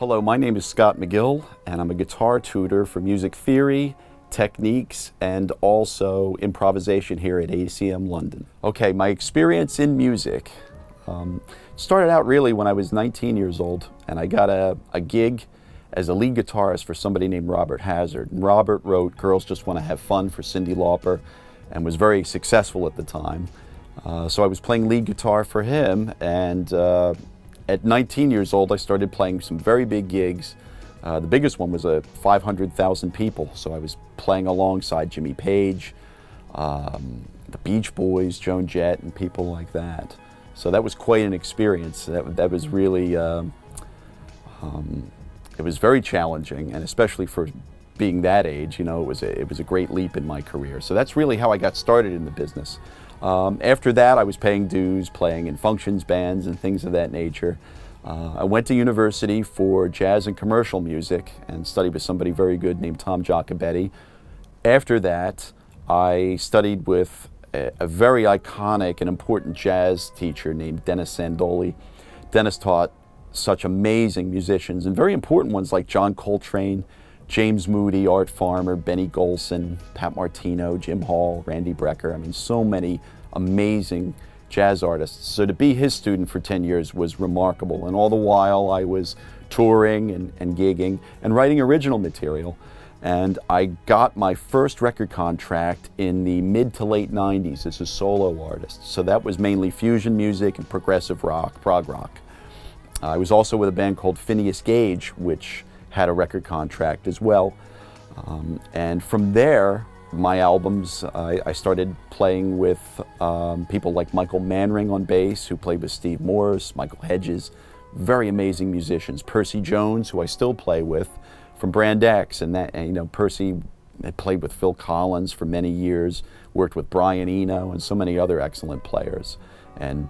Hello, my name is Scott Mcgill, and I'm a guitar tutor for music theory, techniques, and also improvisation here at ACM London. Okay, my experience in music started out really when I was 19 years old, and I got a gig as a lead guitarist for somebody named Robert Hazard. And Robert wrote Girls Just Want to Have Fun for Cyndi Lauper and was very successful at the time. So I was playing lead guitar for him, and at 19 years old I started playing some very big gigs. The biggest one was 500,000 people, so I was playing alongside Jimmy Page, the Beach Boys, Joan Jett, and people like that. So that was quite an experience. That was really, it was very challenging, and especially for being that age, you know, it was a great leap in my career. So that's really how I got started in the business. After that, I was paying dues, playing in functions, bands, and things of that nature. I went to university for jazz and commercial music and studied with somebody very good named Tom Giacobetti. After that, I studied with a very iconic and important jazz teacher named Dennis Sandoli. Dennis taught such amazing musicians, and very important ones like John Coltrane, James Moody, Art Farmer, Benny Golson, Pat Martino, Jim Hall, Randy Brecker. I mean, so many amazing jazz artists. So to be his student for 10 years was remarkable. And all the while I was touring and gigging and writing original material. And I got my first record contract in the mid to late 90s as a solo artist. So that was mainly fusion music and progressive rock, prog rock. I was also with a band called Phineas Gage, which had a record contract as well. And from there, my albums, I started playing with people like Michael Manring on bass, who played with Steve Morse, Michael Hedges, very amazing musicians. Percy Jones, who I still play with, from Brand X, and you know, Percy had played with Phil Collins for many years, worked with Brian Eno and so many other excellent players and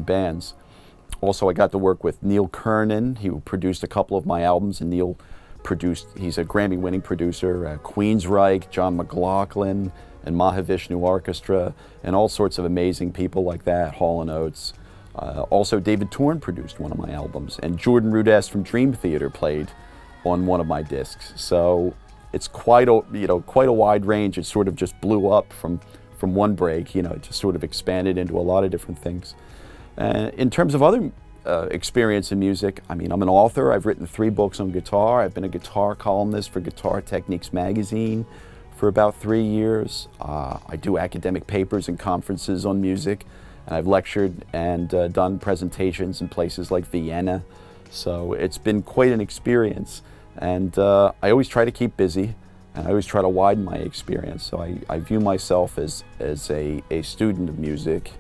bands. Also, I got to work with Neil Kernan. He produced a couple of my albums, and Neil produced, he's a Grammy-winning producer, Queensryche, John McLaughlin, and Mahavishnu Orchestra, and all sorts of amazing people like that, Hall & Oates. Also, David Torn produced one of my albums, and Jordan Rudess from Dream Theater played on one of my discs. So it's quite a, you know, quite a wide range. It sort of just blew up from one break, you know, it just sort of expanded into a lot of different things. In terms of other experience in music, I mean, I'm an author. I've written 3 books on guitar. I've been a guitar columnist for Guitar Techniques magazine for about 3 years. I do academic papers and conferences on music, and I've lectured and done presentations in places like Vienna. So it's been quite an experience, and I always try to keep busy, and I always try to widen my experience. So I view myself as a student of music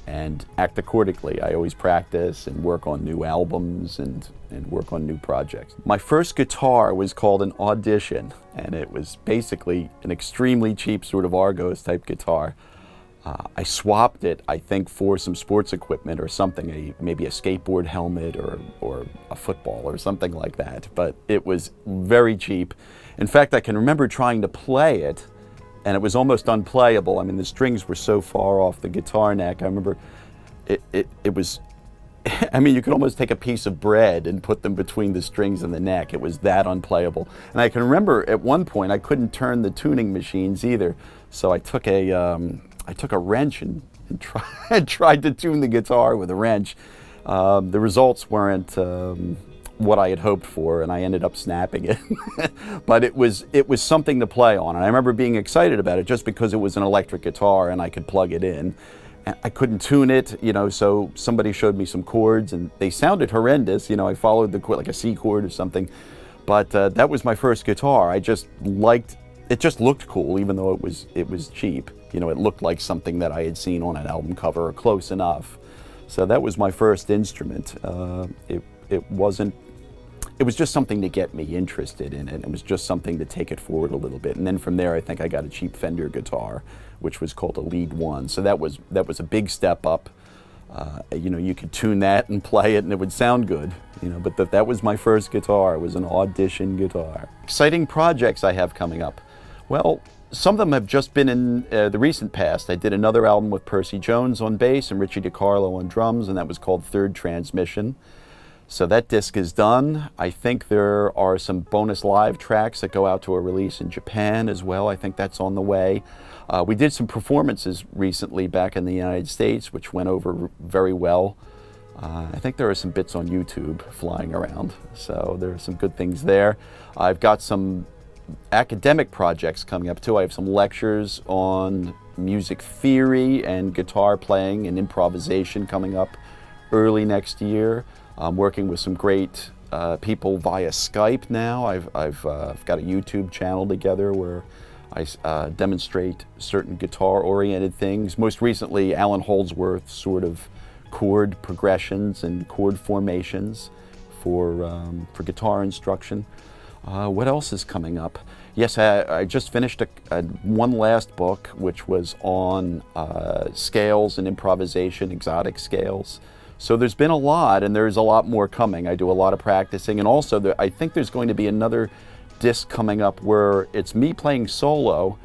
and act accordingly. I always practice and work on new albums and work on new projects. My first guitar was called an Audition, and it was basically an extremely cheap sort of Argos type guitar. I swapped it, I think, for some sports equipment or something, maybe a skateboard helmet or a football or something like that, but it was very cheap. In fact, I can remember trying to play it, and it was almost unplayable. I mean, the strings were so far off the guitar neck. I remember it was, I mean, you could almost take a piece of bread and put them between the strings and the neck. It was that unplayable. And I can remember at one point I couldn't turn the tuning machines either. So I took a wrench and tried to tune the guitar with a wrench. The results weren't what I had hoped for, and I ended up snapping it. But it was something to play on, and I remember being excited about it just because it was an electric guitar and I could plug it in. And I couldn't tune it, you know, so somebody showed me some chords, and they sounded horrendous. You know, I followed the chord, like a C chord or something. But that was my first guitar. I just liked it. Just looked cool, even though it was cheap. You know, it looked like something that I had seen on an album cover, or close enough. So that was my first instrument. It was just something to get me interested in it. It was just something to take it forward a little bit. And then from there, I think I got a cheap Fender guitar, which was called a Lead 1. So that was a big step up. You know, you could tune that and play it and it would sound good. You know, but that was my first guitar. It was an Audition guitar. Exciting projects I have coming up. Well, some of them have just been in the recent past. I did another album with Percy Jones on bass and Richie DiCarlo on drums, and that was called Third Transmission. So that disc is done. I think there are some bonus live tracks that go out to a release in Japan as well. I think that's on the way. We did some performances recently back in the United States, which went over very well. I think there are some bits on YouTube flying around, so there are some good things there. I've got some academic projects coming up too. I have some lectures on music theory and guitar playing and improvisation coming up early next year. I'm working with some great people via Skype now. I've got a YouTube channel together where I demonstrate certain guitar-oriented things. Most recently, Alan Holdsworth's sort of chord progressions and chord formations for guitar instruction. What else is coming up? Yes, I just finished one last book, which was on scales and improvisation, exotic scales. So there's been a lot, and there's a lot more coming. I do a lot of practicing, and also I think there's going to be another disc coming up where it's me playing solo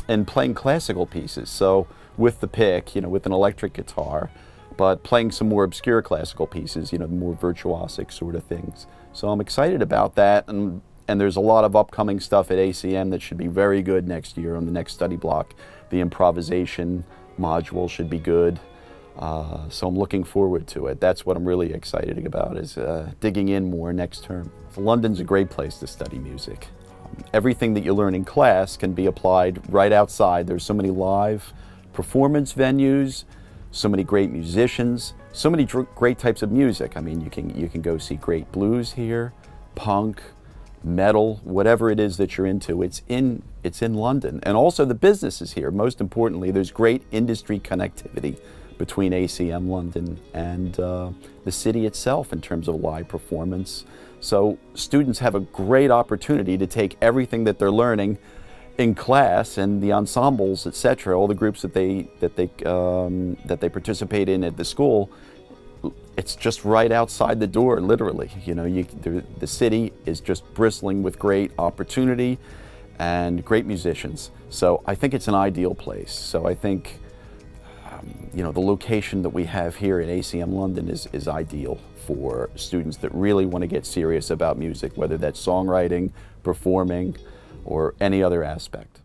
and playing classical pieces. So with the pick, you know, with an electric guitar, but playing some more obscure classical pieces, you know, more virtuosic sort of things. So I'm excited about that, and there's a lot of upcoming stuff at ACM that should be very good next year on the next study block. The improvisation module should be good. So I'm looking forward to it. That's what I'm really excited about, is digging in more next term. London's a great place to study music. Everything that you learn in class can be applied right outside. There's so many live performance venues, so many great musicians, so many great types of music. I mean, you can go see great blues here, punk, metal, whatever it is that you're into. It's in London. And also the business is here. Most importantly, there's great industry connectivity between ACM London and the city itself in terms of live performance. So students have a great opportunity to take everything that they're learning in class and the ensembles, etc., all the groups that they participate in at the school. It's just right outside the door, literally. You know, the city is just bristling with great opportunity and great musicians. So I think it's an ideal place. So I think you know, the location that we have here at ACM London is ideal for students that really want to get serious about music, whether that's songwriting, performing, or any other aspect.